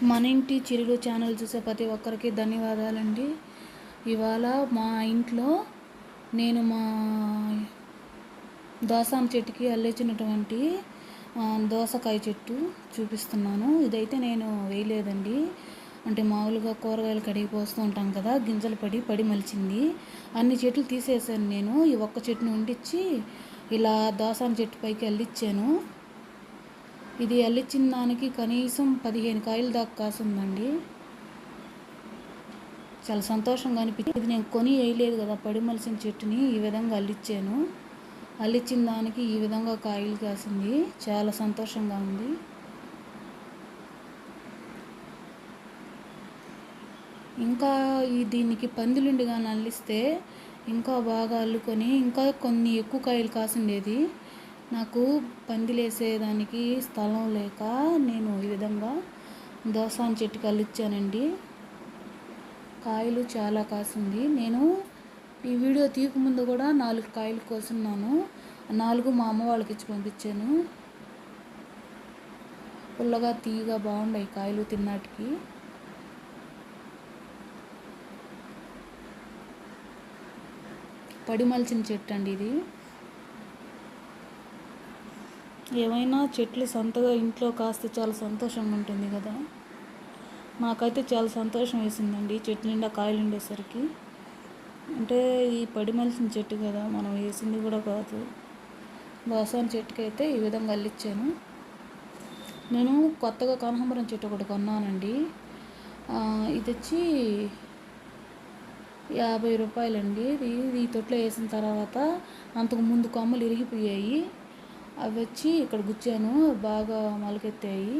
మన ఇంటి చిరులు ఛానల్ చూసే ప్రతి ఒక్కరికి ధన్యవాదాలండి. ఇవాళ మా ఇంట్లో నేను మా దోసకాయ చెట్టుకి అల్లించినటువంటి దోసకాయ చెట్టు చూపిస్తున్నాను. ఇదైతే నేను వేయలేదండి. అంటే మామూలుగా కూరగాయలు కడిగి పోస్తూ ఉంటాం కదా, గింజలు పడి మలిచింది. అన్ని చెట్లు తీసేసాను నేను. ఈ ఒక్క చెట్టును ఉండిచ్చి ఇలా దోసకాయ చెట్టు పైకి అల్లిచ్చాను. ఇది అల్లిచ్చిన దానికి కనీసం 15 కాయలు దాకా కాసిందండి. చాలా సంతోషంగా అనిపించింది. ఇది నేను కొని వేయలేదు కదా, పడి మలిసిన చెట్టుని ఈ విధంగా అల్లిచ్చాను. అల్లిచ్చిన దానికి ఈ విధంగా కాయలు కాసింది. చాలా సంతోషంగా ఉంది. ఇంకా దీనికి పందిలుండి కానీ అల్లిస్తే ఇంకా బాగా అల్లుకొని ఇంకా కొన్ని ఎక్కువ కాయలు కాసిండేది. నాకు పందిలేసేదానికి స్థలం లేక నేను ఈ విధంగా దోసకాయ చెట్టుకి అల్లిచ్చానండి. కాయలు చాలా కాసింది. నేను ఈ వీడియో తీయకముందు కూడా 4 కాయలు కోసున్నాను. 4 మా అమ్మ వాళ్ళకి ఇచ్చి పంపించాను. పుల్లగా తీయగా బాగున్నాయి కాయలు తిన్నాటికి. పడి మలిచిన చెట్టు అండి ఇది. ఏమైనా చెట్లు సొంతగా ఇంట్లో కాస్తే చాలా సంతోషంగా ఉంటుంది కదా. నాకైతే చాలా సంతోషం వేసిందండి చెట్టు నిండా కాయలు ఉండేసరికి. అంటే ఈ పడి మలిసిన చెట్టు కదా, మనం వేసింది కూడా కాదు. దోసకాయ చెట్టుకి అయితే ఈ విధంగా అల్లిచ్చాను. నేను కొత్తగా కనకాంబరం చెట్టు ఒకటి కొన్నానండి. ఇది వచ్చి 50 రూపాయలండి. ఇది ఈ తొట్లో వేసిన తర్వాత అంతకుముందు కొమ్మలు ఇరిగిపోయాయి. అవి వచ్చి ఇక్కడ గుచ్చాను, బాగా మొలకెత్తాయి.